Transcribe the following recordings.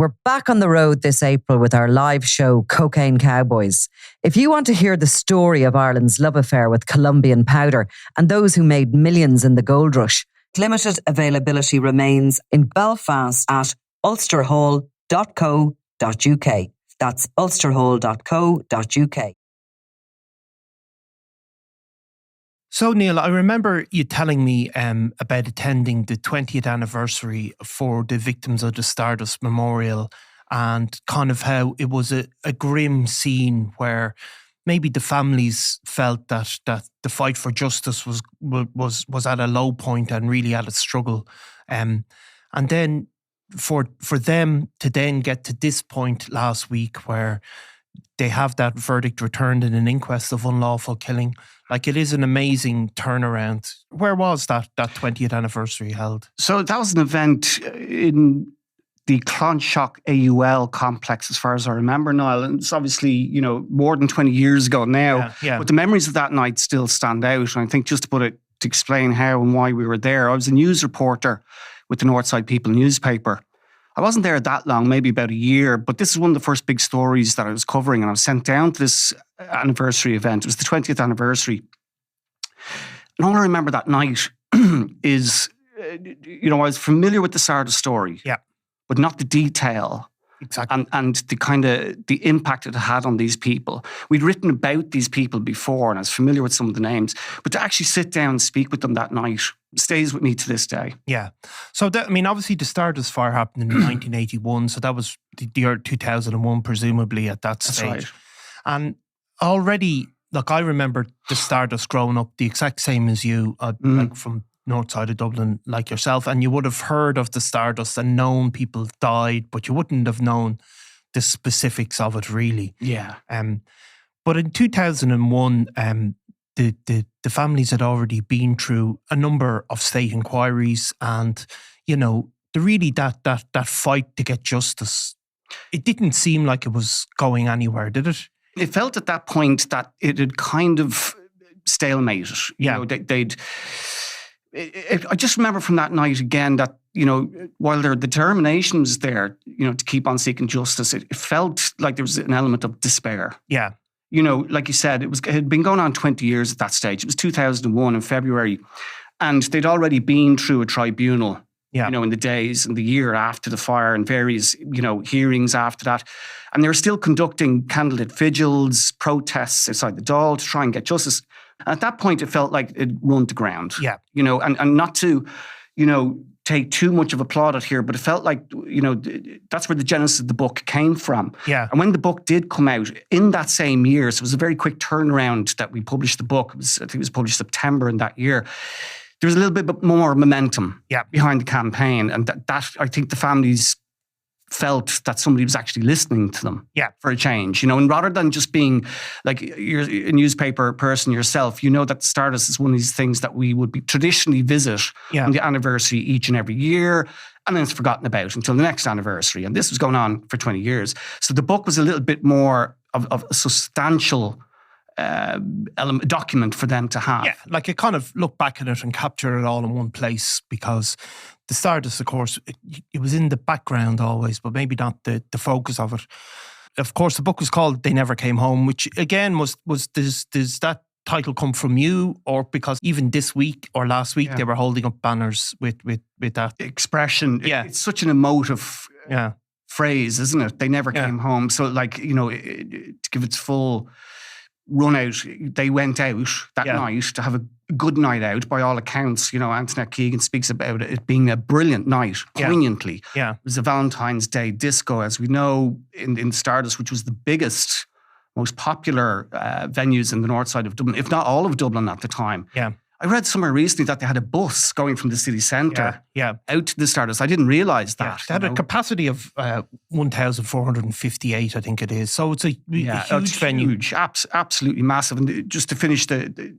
We're back on the road this April with our live show, Cocaine Cowboys. If you want to hear the story of Ireland's love affair with Colombian powder and those who made millions in the gold rush, limited availability remains in Belfast at ulsterhall.co.uk. That's ulsterhall.co.uk. So, Neil, I remember you telling me about attending the 20th anniversary for the victims of the Stardust Memorial and kind of how it was a grim scene where maybe the families felt that the fight for justice was at a low point and really at a struggle. And then for them to then get to this point last week where they have that verdict returned in an inquest of unlawful killing. Like, it is an amazing turnaround. Where was that 20th anniversary held? So that was an event in the Clonshock AUL complex, as far as I remember, Niall. And it's obviously, more than 20 years ago now. Yeah. But the memories of that night still stand out. And I think just to explain how and why we were there, I was a news reporter with the Northside People newspaper. I wasn't there that long, maybe about a year, but this is one of the first big stories that I was covering, and I was sent down to this anniversary event. It was the 20th anniversary. And all I remember that night is, I was familiar with the Stardust story, but not the detail. Exactly. And the impact it had on these people. We'd written about these people before, and I was familiar with some of the names, but to actually sit down and speak with them that night stays with me to this day. Yeah. So, obviously the Stardust fire happened in 1981, so that was the year 2001, presumably, at that stage. That's right. And already, I remember the Stardust growing up the exact same as you, like from north side of Dublin, like yourself, and you would have heard of the Stardust and known people died, but you wouldn't have known the specifics of it, really. Yeah. But in 2001, the families had already been through a number of state inquiries, and that fight to get justice, it didn't seem like it was going anywhere, did it? It felt at that point that it had kind of stalemated. I just remember from that night again that, while their determination was there, to keep on seeking justice, it felt like there was an element of despair. Yeah. Like you said, it had been going on 20 years at that stage. It was 2001 in February, and they'd already been through a tribunal, in the days and the year after the fire, and various, hearings after that. And they were still conducting candlelit vigils, protests outside the Dáil to try and get justice. At that point, it felt like it'd run to ground. Yeah. And not to, take too much of a plaudit here, but it felt like, that's where the genesis of the book came from. Yeah. And when the book did come out in that same year, so it was a very quick turnaround that we published the book. I think it was published September in that year. There was a little bit more momentum behind the campaign. And that I think the families felt that somebody was actually listening to them for a change, and rather than just being like, you're a newspaper person yourself, that Stardust is one of these things that we would be traditionally visit on the anniversary each and every year, and then it's forgotten about until the next anniversary. And this was going on for 20 years. So the book was a little bit more of a substantial document for them to have. Yeah, like it kind of look back at it and capture it all in one place, because the Stardust, of course, it was in the background always, but maybe not the focus of it. Of course, the book was called They Never Came Home, which again does that title come from you, or because even this week or last week they were holding up banners with that expression? Yeah. It's such an emotive phrase, isn't it? They never came home. So to give its full run out, they went out that night to have a good night out. By all accounts, Antoinette Keegan speaks about it being a brilliant night, poignantly. Yeah. It was a Valentine's Day disco, as we know, in Stardust, which was the biggest, most popular venues in the north side of Dublin, if not all of Dublin at the time. Yeah. I read somewhere recently that they had a bus going from the city centre out to the Stardust. I didn't realise that. They had a capacity of 1,458, I think it is. So it's a huge venue. Huge, absolutely massive. And just to finish the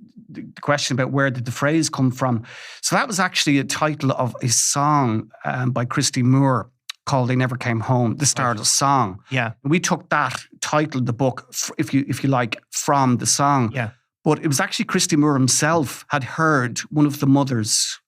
question about where did the phrase come from. So that was actually a title of a song by Christy Moore called They Never Came Home, the Stardust song. Yeah. And we took that title of the book, if you like, from the song. Yeah. But it was actually Christy Moore himself had heard one of the mothers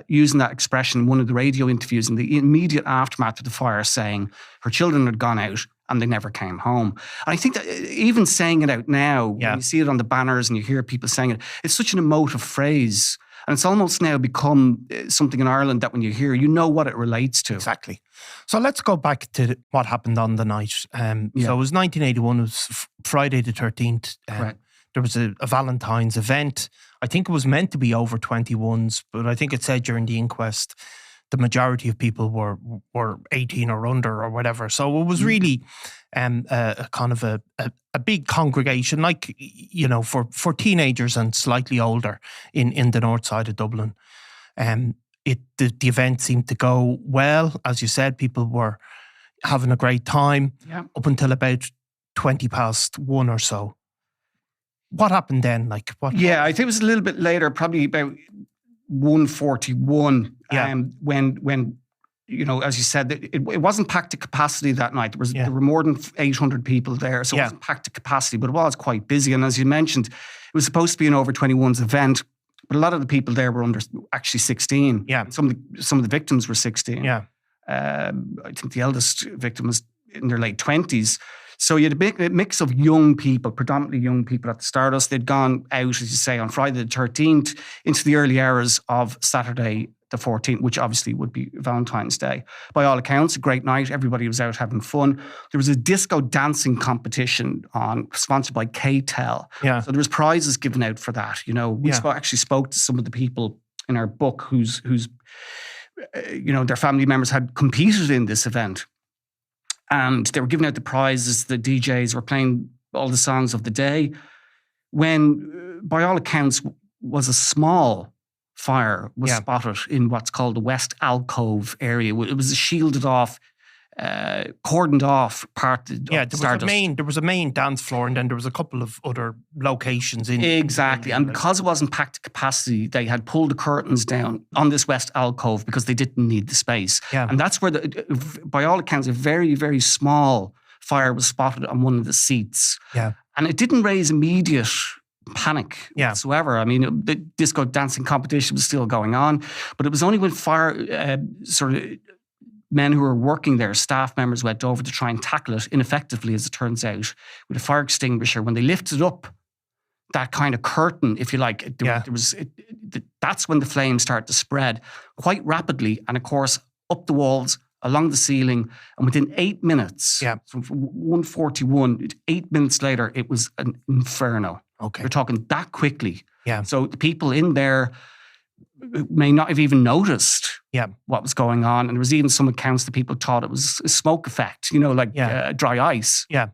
using that expression in one of the radio interviews in the immediate aftermath of the fire, saying her children had gone out and they never came home. And I think that even saying it out now, when you see it on the banners and you hear people saying it, it's such an emotive phrase. And it's almost now become something in Ireland that when you hear, you know what it relates to. Exactly. So let's go back to what happened on the night. So it was 1981, it was Friday the 13th. Correct. There was a Valentine's event. I think it was meant to be over 21s, but I think it said during the inquest the majority of people were 18 or under or whatever. So it was really a kind of a big congregation, like, you know, for teenagers and slightly older in the north side of Dublin. The event seemed to go well. As you said, people were having a great time up until about 1:20 or so. What happened then? Like what? Yeah, I think it was a little bit later, probably about 1:41. When you know, as you said, it wasn't packed to capacity that night. There were more than 800 people there, so it wasn't packed to capacity, but it was quite busy. And as you mentioned, it was supposed to be an over 21s event, but a lot of the people there were actually 16. Yeah, some of the victims were 16. Yeah, I think the eldest victim was in their late 20s. So you had a big mix of young people, predominantly young people at the Stardust. They'd gone out, as you say, on Friday the 13th into the early hours of Saturday the 14th, which obviously would be Valentine's Day. By all accounts, a great night. Everybody was out having fun. There was a disco dancing competition sponsored by K-Tel. Yeah. So there was prizes given out for that. You know, we actually spoke to some of the people in our book whose you know, their family members had competed in this event. And they were giving out the prizes. The DJs were playing all the songs of the day. When, by all accounts, was a small fire was spotted in what's called the West Alcove area. It was a shielded off, cordoned off part of Stardust. There was a main dance floor, and then there was a couple of other locations in. Exactly. And because it wasn't packed to capacity, they had pulled the curtains down on this West Alcove because they didn't need the space. Yeah. And that's where, by all accounts, a very, very small fire was spotted on one of the seats. Yeah. And it didn't raise immediate panic whatsoever. I mean, the disco dancing competition was still going on, but it was only when men who were working there, staff members, went over to try and tackle it ineffectively, as it turns out, with a fire extinguisher. When they lifted up that kind of curtain, if you like, that's when the flames started to spread quite rapidly. And of course, up the walls, along the ceiling, and within 8 minutes, from 1:41, 8 minutes later, it was an inferno. Okay. We're talking that quickly. Yeah. So the people in there may not have even noticed what was going on. And there was even some accounts that people thought it was a smoke effect, you know, like dry ice. Yeah.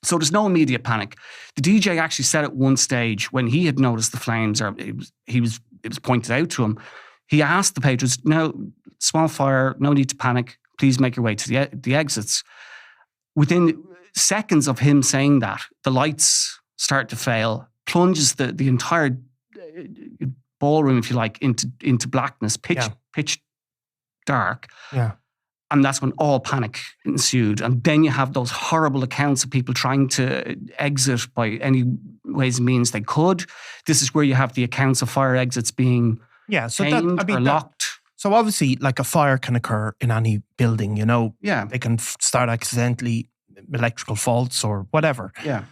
So there's no immediate panic. The DJ actually said at one stage when he had noticed the flames, or it was pointed out to him, he asked the patrons, "No, small fire, no need to panic. Please make your way to the exits." Within seconds of him saying that, the lights start to fail, plunges the entire ballroom, if you like, into blackness, pitch dark. Yeah. And that's when all panic ensued. And then you have those horrible accounts of people trying to exit by any ways and means they could. This is where you have the accounts of fire exits being chained or locked. So obviously, like, a fire can occur in any building, you know. Yeah. They can start accidentally, electrical faults or whatever. Yeah.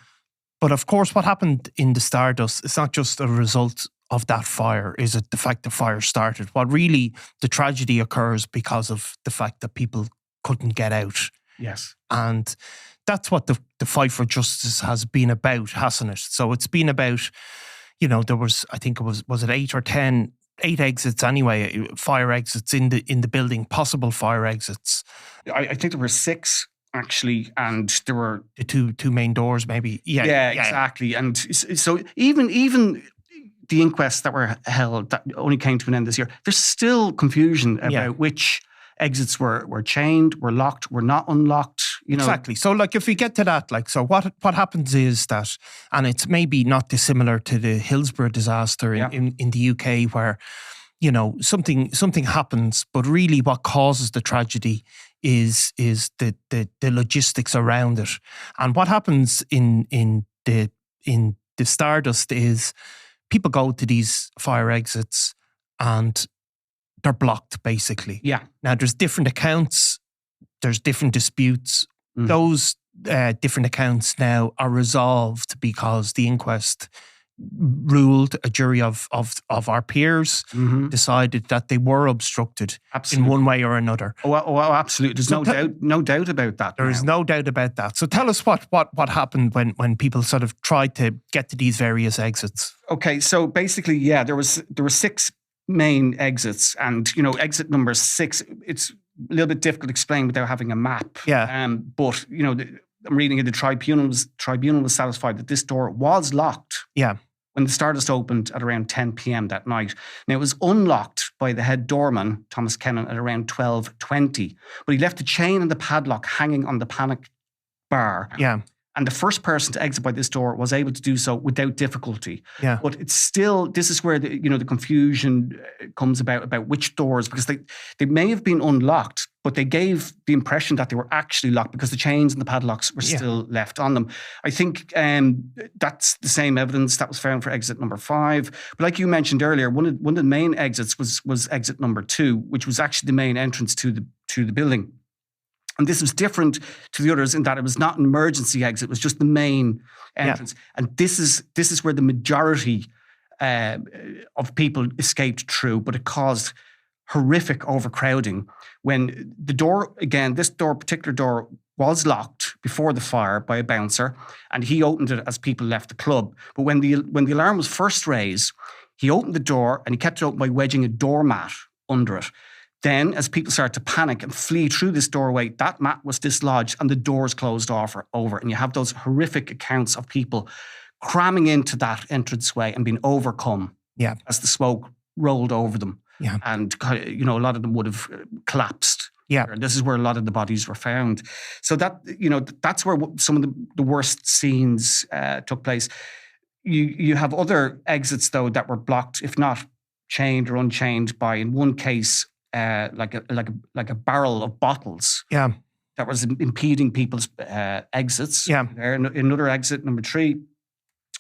But of course, what happened in the Stardust, it's not just a result of that fire. Is it the fact the fire started? What really, the tragedy occurs because of the fact that people couldn't get out. Yes. And that's what the fight for justice has been about, hasn't it? So it's been about, you know, there was, I think it was it 8 or 10, 8 exits anyway, fire exits in the building, possible fire exits. I think there were 6 actually, and there were the two main doors maybe. Yeah, exactly. And so even the inquests that were held that only came to an end this year, there's still confusion about which exits were chained, were locked, were not unlocked. You know. Exactly. So, like, if we get to that, like, so what happens is that, and it's maybe not dissimilar to the Hillsborough disaster in the UK, where, you know, something happens, but really what causes the tragedy is the logistics around it. And what happens in the Stardust is people go to these fire exits and they're blocked, basically. Yeah. Now, there's different accounts. There's different disputes. Those different accounts now are resolved because the inquest ruled, a jury of our peers decided that they were obstructed in one way or another. Oh, absolutely. There's no doubt about that. There is no doubt about that. So tell us what happened when people sort of tried to get to these various exits. Okay, so basically, there were 6 main exits, and exit number 6. It's a little bit difficult to explain without having a map. Yeah. But I'm reading it. The tribunal was satisfied that this door was locked. Yeah. When the Stardust opened at around 10 p.m. that night. Now, it was unlocked by the head doorman, Thomas Kennan, at around 12:20. But he left the chain and the padlock hanging on the panic bar. Yeah. And the first person to exit by this door was able to do so without difficulty. Yeah. But it's still, this is where the confusion comes about which doors, because they may have been unlocked, but they gave the impression that they were actually locked because the chains and the padlocks were still left on them. I think that's the same evidence that was found for exit number 5. But like you mentioned earlier, one of the main exits was exit number 2, which was actually the main entrance to the building. And this was different to the others in that it was not an emergency exit; it was just the main entrance. Yeah. And this is where the majority of people escaped through, but it caused horrific overcrowding. When the door, again, particular door was locked before the fire by a bouncer, and he opened it as people left the club. But when the alarm was first raised, he opened the door and he kept it open by wedging a doormat under it. Then, as people started to panic and flee through this doorway, that mat was dislodged and the doors closed over. And you have those horrific accounts of people cramming into that entranceway and being overcome as the smoke rolled over them. Yeah. And, a lot of them would have collapsed. Yeah. And this is where a lot of the bodies were found. So that's where some of the worst scenes took place. You have other exits, though, that were blocked, if not chained or unchained by, in one case, like a barrel of bottles. Yeah. That was impeding people's exits. Yeah. Another exit, number 3,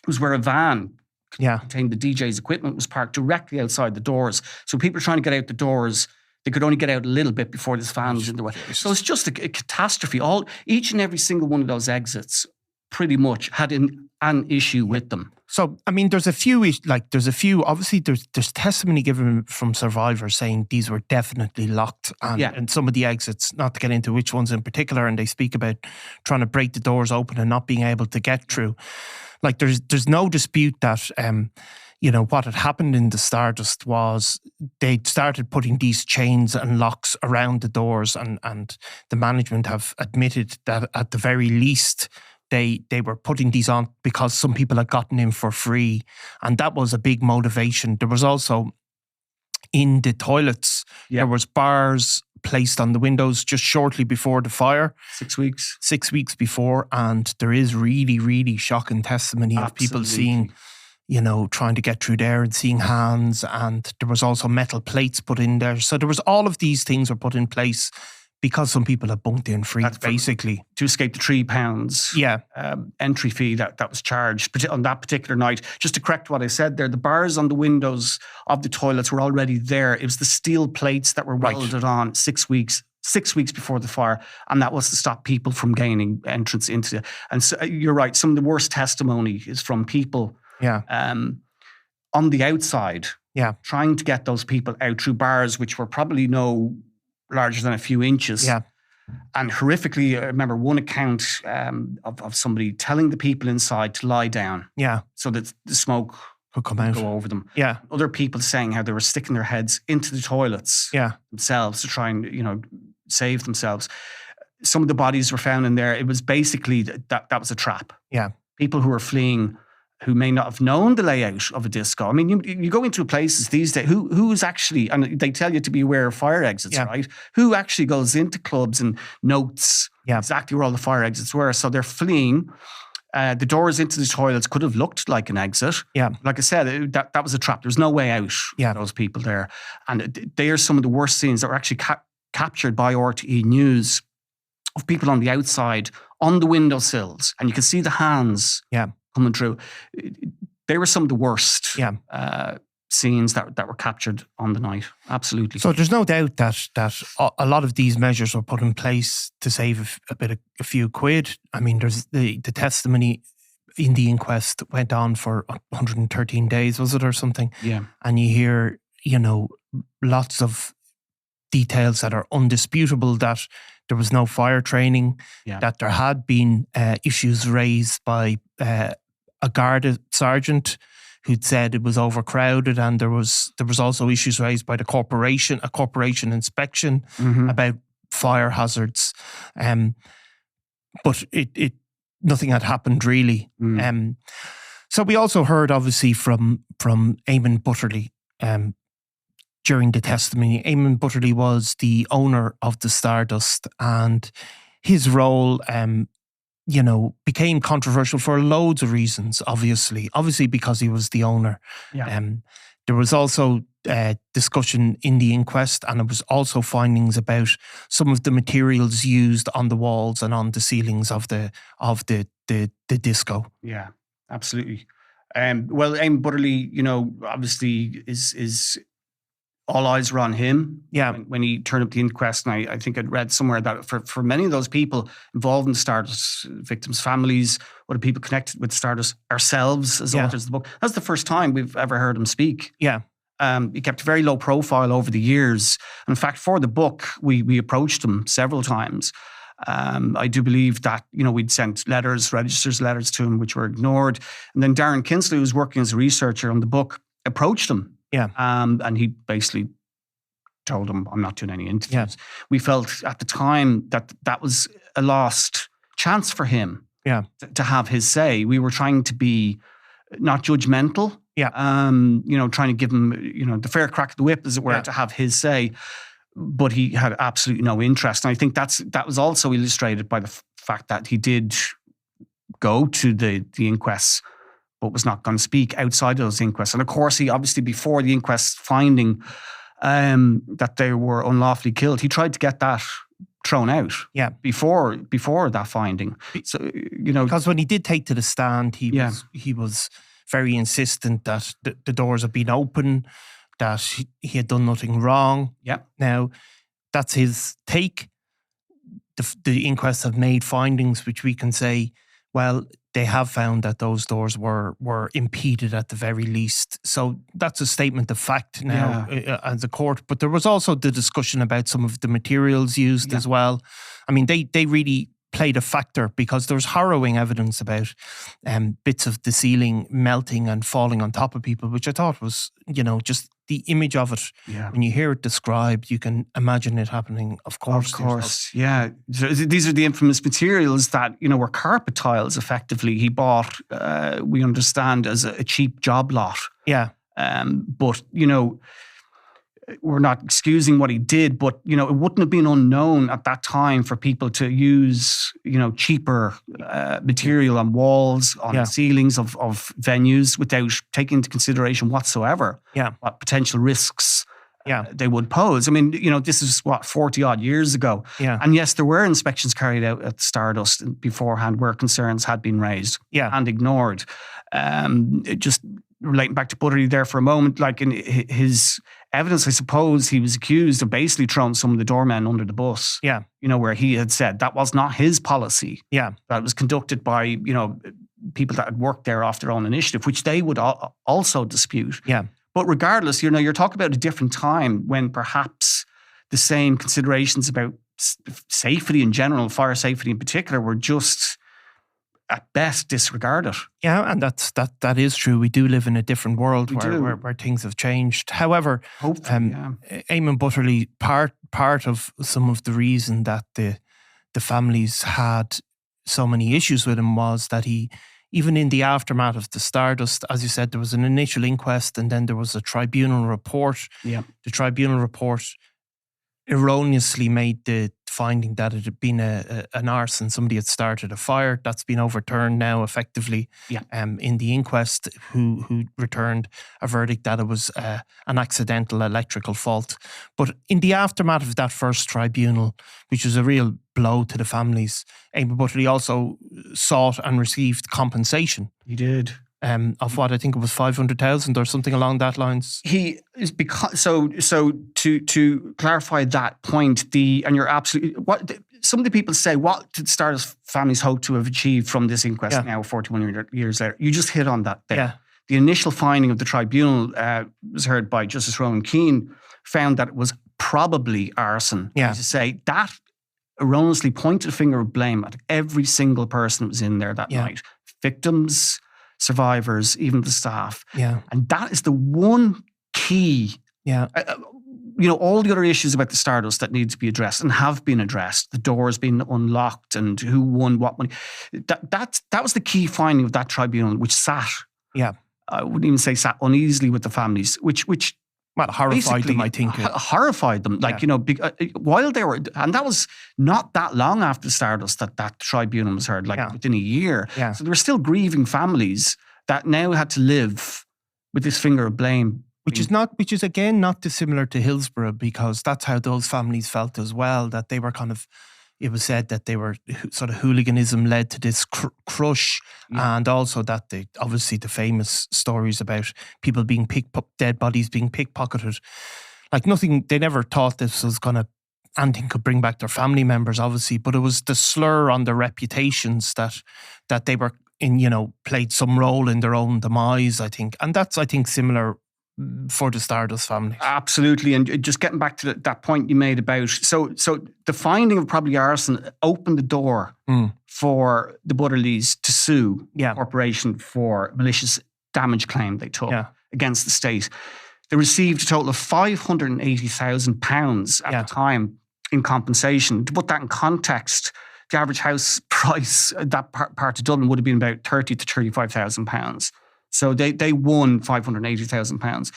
was where a van containing the DJ's equipment was parked directly outside the doors. So people trying to get out the doors, they could only get out a little bit before this van was in the way. So it's just a catastrophe. Each and every single one of those exits pretty much had an issue with them. So, I mean, there's a few, obviously there's testimony given from survivors saying these were definitely locked and some of the exits, not to get into which ones in particular, and they speak about trying to break the doors open and not being able to get through. Like there's no dispute that, what had happened in the Stardust was they started putting these chains and locks around the doors and the management have admitted that at the very least, they were putting these on because some people had gotten in for free. And that was a big motivation. There was also, in the toilets, there was bars placed on the windows just shortly before the fire. 6 weeks. 6 weeks before. And there is really, really shocking testimony of people seeing, trying to get through there and seeing hands. And there was also metal plates put in there. So there was all of these things were put in place because some people have bunked in free, basically. To escape the £3 entry fee that was charged on that particular night. Just to correct what I said there, the bars on the windows of the toilets were already there. It was the steel plates that were welded on 6 weeks before the fire, and that was to stop people from gaining entrance into it. And so, you're right, some of the worst testimony is from people on the outside trying to get those people out through bars, which were probably no larger than a few inches. Yeah. And horrifically, I remember one account of somebody telling the people inside to lie down. Yeah. So that the smoke could come out. Go over them. Yeah. Other people saying how they were sticking their heads into the toilets themselves to try and, save themselves. Some of the bodies were found in there. It was basically that was a trap. Yeah. People who were fleeing who may not have known the layout of a disco. I mean, you go into places these days, who's actually, and they tell you to be aware of fire exits, right? Who actually goes into clubs and notes exactly where all the fire exits were? So they're fleeing. The doors into the toilets could have looked like an exit. Yeah. Like I said, that was a trap. There's no way out for those people there. And they are some of the worst scenes that were actually captured by RTE News of people on the outside, on the windowsills. And you can see the hands coming through. They were some of the worst scenes that were captured on the night. Absolutely. So there's no doubt that a lot of these measures were put in place to save a few quid. I mean, there's the testimony in the inquest went on for 113 days, was it, or something? Yeah. And you hear, lots of details that are undisputable, that there was no fire training, that there had been issues raised by a Garda sergeant who'd said it was overcrowded, and there was also issues raised by a corporation inspection about fire hazards. But it nothing had happened really. So we also heard obviously from Eamon Butterly during the testimony. Eamon Butterly was the owner of the Stardust, and his role became controversial for loads of reasons, obviously because he was the owner. There was also discussion in the inquest, and there was also findings about some of the materials used on the walls and on the ceilings of the disco. Yeah, absolutely. Well, Eamon Butterly, obviously is all eyes were on him. Yeah. When he turned up the inquest, and I think I'd read somewhere that for many of those people involved in the Stardust, victims' families, other people connected with Stardust, ourselves as authors of the book, that's the first time we've ever heard him speak. Yeah. He kept a very low profile over the years. In fact, for the book, we approached him several times. I do believe that, we'd sent registers letters to him, which were ignored. And then Darren Kinsley, who was working as a researcher on the book, approached him. Yeah. And he basically told him, I'm not doing any interviews. Yeah. We felt at the time that was a lost chance for him to have his say. We were trying to be not judgmental. Yeah. Trying to give him, the fair crack of the whip, as it were, to have his say. But he had absolutely no interest. And I think that was also illustrated by the fact that he did go to the inquests, but was not going to speak outside of those inquests. And of course, he obviously, before the inquest finding that they were unlawfully killed, he tried to get that thrown out. Yeah. Before that finding. So, because when he did take to the stand, he was very insistent that the doors had been open, that he had done nothing wrong. Yeah. Now, that's his take. The inquests have made findings which we can say, well, they have found that those doors were impeded at the very least. So that's a statement of fact now as a court. But there was also the discussion about some of the materials used as well. I mean, they really played a factor, because there was harrowing evidence about bits of the ceiling melting and falling on top of people, which I thought was, just the image of it. Yeah. When you hear it described, you can imagine it happening, of course. Of course, yeah. So these are the infamous materials that, were carpet tiles, effectively. He bought, we understand, as a cheap job lot. Yeah. But, we're not excusing what he did, but, it wouldn't have been unknown at that time for people to use, cheaper material on walls, on the ceilings of venues, without taking into consideration whatsoever what potential risks they would pose. I mean, this is 40 odd years ago. Yeah. And yes, there were inspections carried out at Stardust beforehand where concerns had been raised and ignored. Just relating back to Butterly there for a moment, like in his evidence, I suppose he was accused of basically throwing some of the doormen under the bus. Yeah. Where he had said that was not his policy. Yeah. That was conducted by, people that had worked there off their own initiative, which they would also dispute. Yeah. But regardless, you're talking about a different time when perhaps the same considerations about safety in general, fire safety in particular, were just at best disregarded. Yeah, and that is true. We do live in a different world where things have changed. However, Eamon Butterly, part of some of the reason that the families had so many issues with him was that he, even in the aftermath of the Stardust, as you said, there was an initial inquest and then there was a tribunal report. Yeah. The tribunal report erroneously made the finding that it had been an arson. Somebody had started a fire. That's been overturned now, effectively. In the inquest, who returned a verdict that it was an accidental electrical fault. But in the aftermath of that first tribunal, which was a real blow to the families, Eamon Butterly also sought and received compensation. He did. of what I think it was 500,000 or something along that lines. He is because so to clarify that point, and you're absolutely some of the people say, what did Stardust families hope to have achieved from this inquest now 41 years later? You just hit on that there. Yeah. The initial finding of the tribunal was heard by Justice Rowan Keane, found that it was probably arson. Yeah. To say that erroneously pointed a finger of blame at every single person that was in there that night. Victims, survivors, even the staff. Yeah. And that is the one key. Yeah. All the other issues about the Stardust that need to be addressed and have been addressed, the doors being unlocked and who won what money. That was the key finding of that tribunal, which sat, I wouldn't even say sat uneasily with the families, which horrified them, I think. Horrified them. While they were, and that was not that long after Stardust that tribunal was heard, within a year. Yeah. So there were still grieving families that now had to live with this finger of blame. Which is again not dissimilar to Hillsborough, because that's how those families felt as well, that they were kind of, it was said that they were sort of hooliganism led to this crush, and also that obviously the famous stories about people being dead bodies being pickpocketed. Like nothing, they never thought this was anything could bring back their family members, obviously, but it was the slur on their reputations that they were played some role in their own demise, I think. And that's, I think, similar for the Stardust family. Absolutely. And just getting back to that point you made about, so the finding of probably arson opened the door for the Butterleys to sue the corporation for malicious damage claim they took against the state. They received a total of £580,000 at the time in compensation. To put that in context, the average house price that part of Dublin would have been about £30,000 to £35,000. So they won £580,000.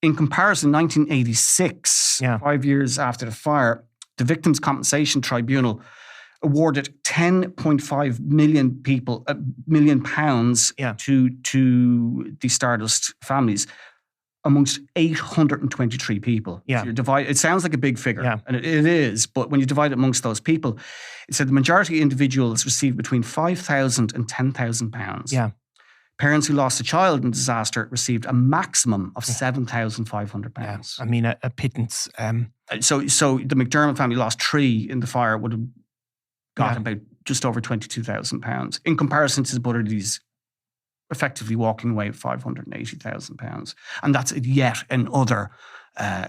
In comparison, 1986, 5 years after the fire, the Victims' Compensation Tribunal awarded £10.5 million to the Stardust families amongst 823 people. Yeah. So it sounds like a big figure, and it is, but when you divide it amongst those people, it said the majority of individuals received between £5,000 and £10,000. Yeah. Parents who lost a child in disaster received a maximum of £7,500. Yeah. I mean, a pittance. So the McDermott family lost 3 in the fire, would have got about just over £22,000 in comparison to the Butterleys effectively walking away with £580,000. And that's yet another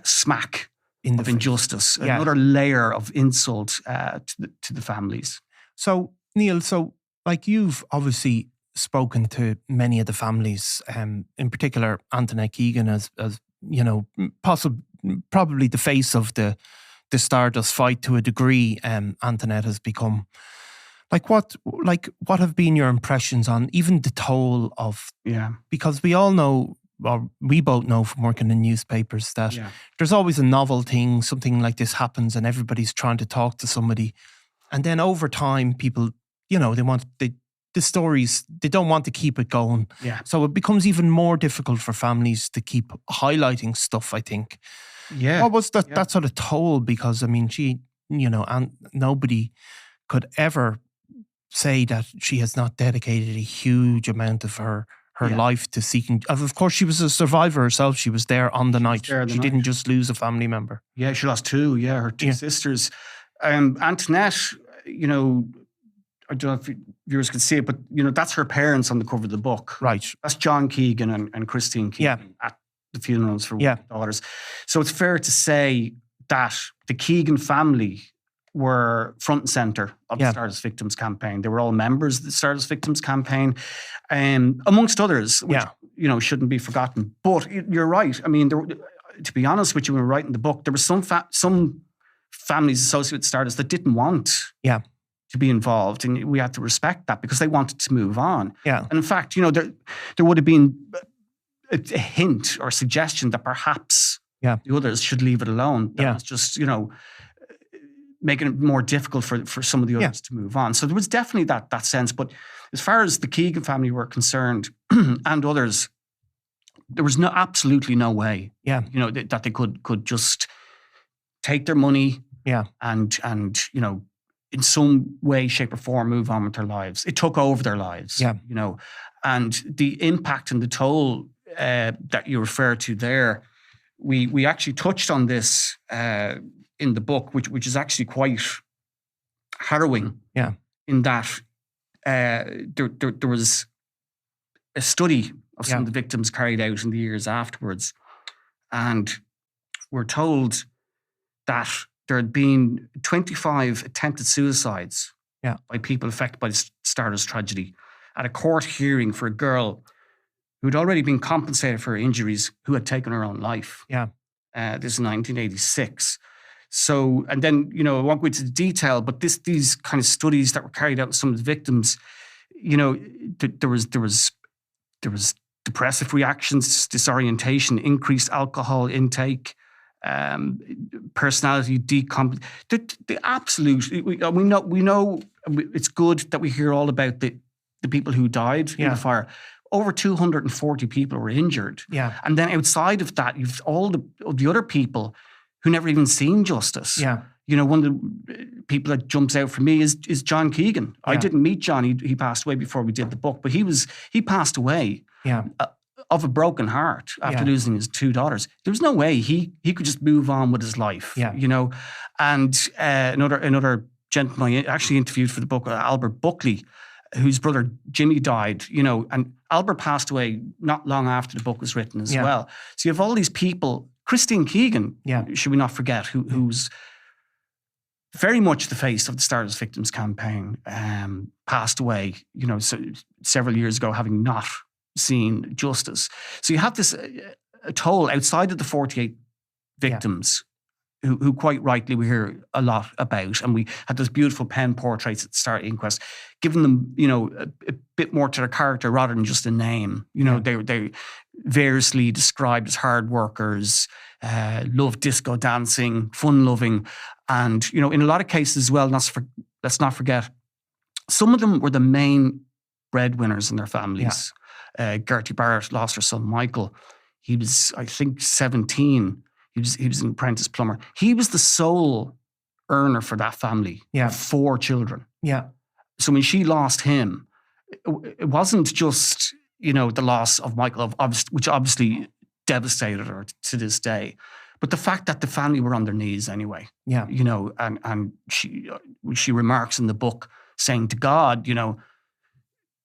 smack of injustice, another layer of insult to the families. So, Neil, you've obviously spoken to many of the families, in particular Antoinette Keegan, as probably the face of the Stardust fight to a degree. Antoinette has become. What have been your impressions on even the toll of? Because we all know, or we both know from working in newspapers, that there's always a novel thing, something like this happens, and everybody's trying to talk to somebody, and then over time, people, the stories, they don't want to keep it going. Yeah. So it becomes even more difficult for families to keep highlighting stuff, I think. Yeah. What was that sort of toll? Because, I mean, she, and nobody could ever say that she has not dedicated a huge amount of her life to seeking. Of course, she was a survivor herself. She was there on the night. She didn't just lose a family member. Yeah, she lost 2. Yeah, her 2 sisters. Antoinette, I don't know if viewers can see it, but that's her parents on the cover of the book. Right. That's John Keegan and Christine Keegan at the funerals for one of the daughters. So it's fair to say that the Keegan family were front and centre of the Stardust Victims campaign. They were all members of the Stardust Victims campaign, amongst others, which shouldn't be forgotten. But you're right. I mean, to be honest with you, when we were writing the book, there were some families associated with Stardust that didn't want to be involved, and we had to respect that because they wanted to move on. Yeah. And in fact, there would have been a hint or suggestion that perhaps the others should leave it alone. That was just, making it more difficult for some of the others to move on. So there was definitely that sense. But as far as the Keegan family were concerned and others, there was absolutely no way, that they could just take their money and in some way, shape or form move on with their lives. It took over their lives, you know, and the impact and the toll that you refer to there, we actually touched on this in the book, which is actually quite harrowing. Yeah. In that there was a study of some of the victims carried out in the years afterwards, and we're told that there had been 25 attempted suicides by people affected by the Stardust tragedy at a court hearing for a girl who had already been compensated for her injuries, who had taken her own life. Yeah. This is 1986. So, and then, you know, I won't go into the detail, but these kind of studies that were carried out with some of the victims, you know, there was depressive reactions, disorientation, increased alcohol intake, personality decomp. The absolute. We know it's good that we hear all about the people who died in the fire. Over 240 people were injured. Yeah. And then outside of that, you've all the other people who never even seen justice. Yeah. You know, one of the people that jumps out for me is John Keegan. Yeah. I didn't meet John. He passed away before we did the book, but he passed away of a broken heart after losing his two daughters. There was no way he could just move on with his life. Yeah. You know, and another gentleman I actually interviewed for the book, Albert Buckley, whose brother Jimmy died, you know, and Albert passed away not long after the book was written as well. So you have all these people. Christine Keegan, should we not forget, who's very much the face of the Stardust Victims campaign, passed away, you know, several years ago, having not seen justice. So you have this a toll outside of the 48 victims who quite rightly we hear a lot about. And we had those beautiful pen portraits at the start of the inquest, giving them, you know, a bit more to their character rather than just a name. You know, they variously described as hard workers, loved disco dancing, fun-loving. And, you know, in a lot of cases as well, let's not forget, some of them were the main breadwinners in their families. Gertie Barrett lost her son, Michael. He was, I think, 17. He was an apprentice plumber. He was the sole earner for that family. Yeah. 4 children. Yeah. So when she lost him, it wasn't just, you know, the loss of Michael, which obviously devastated her to this day, but the fact that the family were on their knees anyway. Yeah. You know, and she remarks in the book saying to God, you know,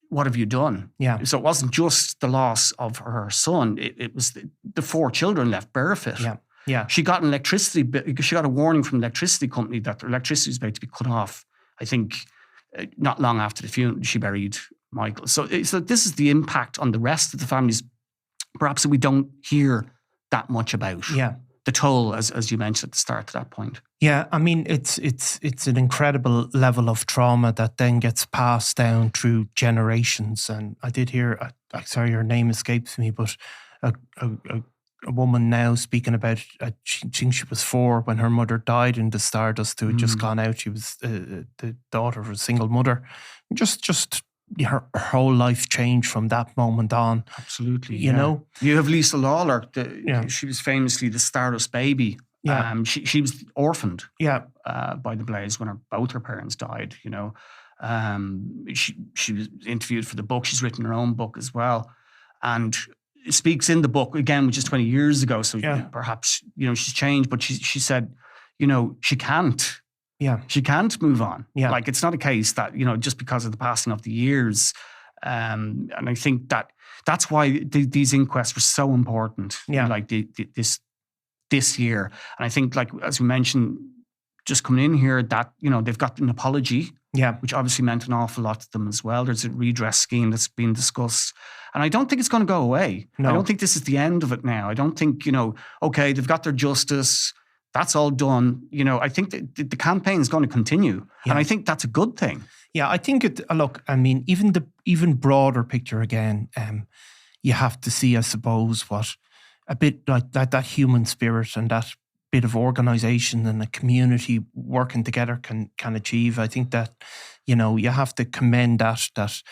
what have you done? Yeah. So it wasn't just the loss of her son. It was the 4 children left barefoot. Yeah. Yeah. She got she got a warning from the electricity company that their electricity was about to be cut off. I think not long after the funeral, she buried Michael. So this is the impact on the rest of the families, perhaps that we don't hear that much about. Yeah. The toll, as you mentioned at the start, to that point. Yeah, I mean, it's an incredible level of trauma that then gets passed down through generations. And I did hear, sorry, her name escapes me, but a woman now speaking about, I think she was 4 when her mother died in the Stardust, who had just gone out. She was the daughter of a single mother. Just her whole life changed from that moment on. Absolutely. You know? You have Lisa Lawler. She was famously the Stardust baby. Yeah. She was orphaned by the Blaze when both her parents died, you know. She was interviewed for the book. She's written her own book as well. And speaks in the book, again, which is 20 years ago, so perhaps, you know, she's changed, but she said, you know, she can't. Yeah. She can't move on. Yeah. Like, it's not a case that, you know, just because of the passing of the years. And I think that's why these inquests were so important. Yeah. Like this year. And I think, like, as we mentioned, just coming in here, that, you know, they've got an apology. Yeah. Which obviously meant an awful lot to them as well. There's a redress scheme that's been discussed. And I don't think it's going to go away. No. I don't think this is the end of it now. I don't think, you know, okay, they've got their justice. That's all done. You know, I think that the campaign is going to continue. Yeah. And I think that's a good thing. Yeah, I think look, I mean, even broader picture again, you have to see, I suppose, what a bit like that human spirit and that bit of organisation and a community working together can achieve. I think that, you know, you have to commend that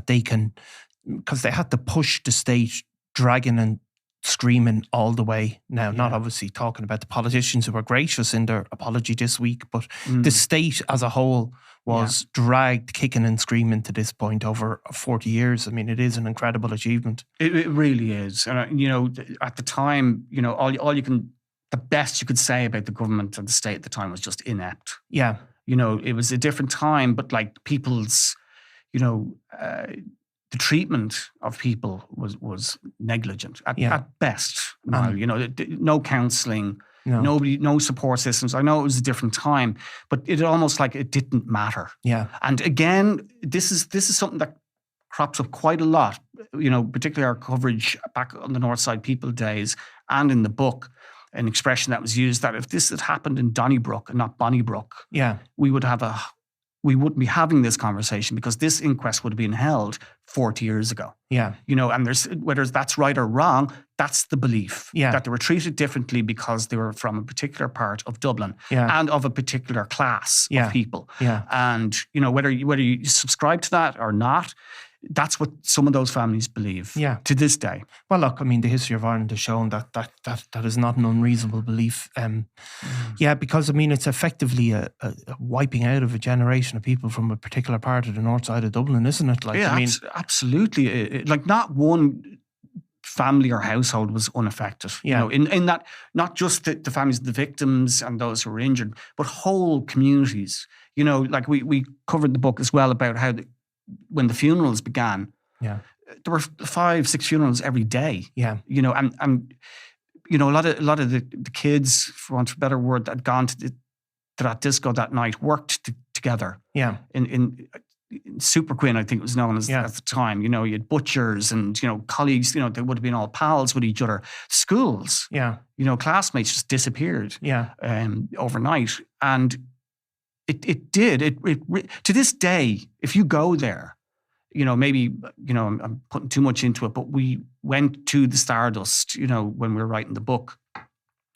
they can, because they had to push the state dragging and screaming all the way. Now, not obviously talking about the politicians who were gracious in their apology this week, but the state as a whole was dragged kicking and screaming to this point over 40 years. I mean, it is an incredible achievement. It really is. And, at the time, the best you could say about the government and the state at the time was just inept. Yeah. It was a different time, but like people's, the treatment of people was negligent at best. No counselling, no support systems. I know it was a different time, but it almost like it didn't matter. Yeah. And again, this is something that crops up quite a lot. Particularly our coverage back on the North Side People days and in the book, an expression that was used that if this had happened in Donnybrook and not Bonnybrook, we wouldn't be having this conversation because this inquest would have been held 40 years ago. Yeah. And there's, whether that's right or wrong, that's the belief that they were treated differently because they were from a particular part of Dublin and of a particular class of people. Yeah. And, whether you subscribe to that or not, that's what some of those families believe to this day. Well, look, I mean, the history of Ireland has shown that is not an unreasonable belief. Because, I mean, it's effectively a wiping out of a generation of people from a particular part of the north side of Dublin, isn't it? Absolutely. Like, not one family or household was unaffected. In that, not just the families of the victims and those who were injured, but whole communities. Like we covered the book as well about how when the funerals began, there were 5-6 funerals every day. And a lot of the kids, for want of a better word, that had gone to that disco that night worked together. Yeah. In Super Queen, I think it was known as at the time. You had butchers and colleagues. They would have been all pals with each other. Schools. Yeah. Classmates just disappeared. Yeah. Overnight, and it did. To this day, if you go there, maybe, I'm putting too much into it, but we went to the Stardust, when we were writing the book.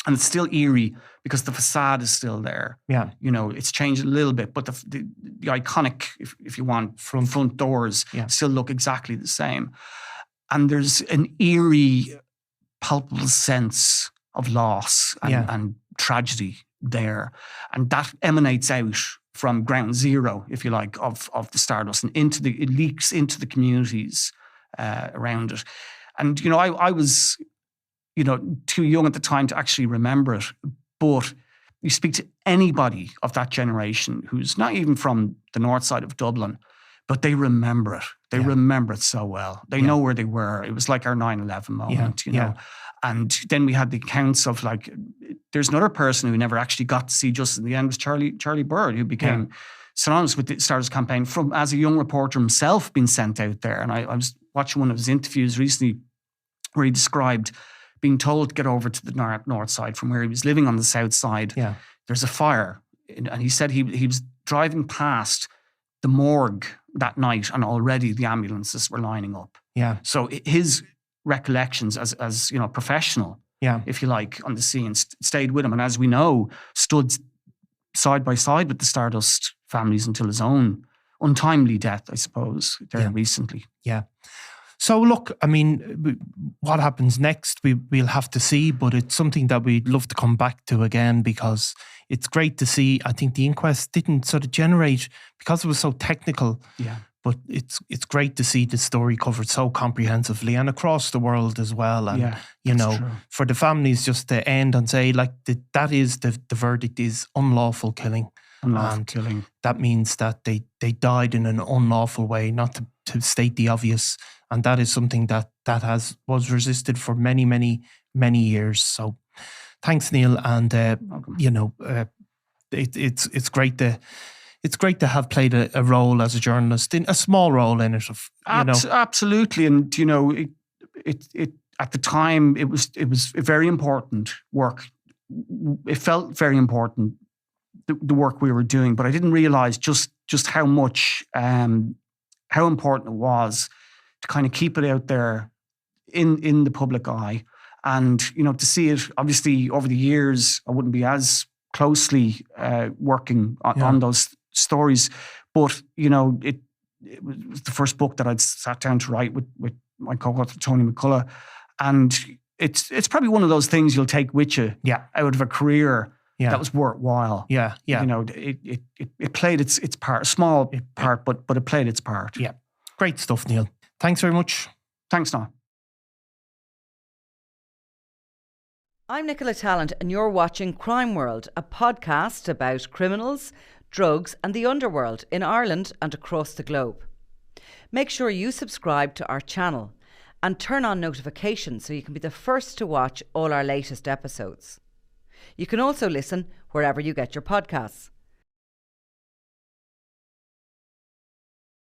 And it's still eerie because the facade is still there. Yeah. It's changed a little bit, but the iconic, if you want, front doors still look exactly the same. And there's an eerie, palpable sense of loss and tragedy there. And that emanates out from ground zero, if you like, of the Stardust, and it leaks into the communities around it. And, I was, too young at the time to actually remember it. But you speak to anybody of that generation who's not even from the north side of Dublin, but they remember it. They remember it so well. They know where they were. It was like our 9/11 moment, you know. And then we had the accounts of, like, there's another person who never actually got to see justice in the end, was Charlie Bird, who became synonymous with the Stardust campaign from, as a young reporter himself, being sent out there. And I was watching one of his interviews recently where he described being told to get over to the north side from where he was living on the south side. Yeah. There's a fire. And he said he was driving past the morgue that night and already the ambulances were lining up. Yeah. So his recollections as professional, if you like, on the scene stayed with him. And as we know, stood side by side with the Stardust families until his own untimely death, I suppose, recently. Yeah. So look, I mean, what happens next, we'll have to see, but it's something that we'd love to come back to again, because it's great to see. I think the inquest didn't sort of generate, because it was so technical, but it's great to see the story covered so comprehensively and across the world as well. And, true. For the families just to end and say, like, that is the verdict is unlawful killing. Unlawful killing. That means that they died in an unlawful way, not to state the obvious. And that is something that was resisted for many, many, many years. So thanks, Neil. And, it's great to have played a role as a journalist, in a small role in it. Absolutely. And, it at the time, it was very important work. It felt very important, the work we were doing, but I didn't realize just how much, how important it was to kind of keep it out there in the public eye. And, to see it, obviously, over the years, I wouldn't be as closely working on those stories. But, it was the first book that I'd sat down to write with my co-author, Tony McCullough. And, it's probably one of those things you'll take with you out of a career that was worthwhile. Yeah. You know, it played its part, a small part, but it played its part. Yeah. Great stuff, Neil. Thanks very much. Thanks, Noel. I'm Nicola Tallant and you're watching Crime World, a podcast about criminals, drugs and the underworld in Ireland and across the globe. Make sure you subscribe to our channel and turn on notifications so you can be the first to watch all our latest episodes. You can also listen wherever you get your podcasts.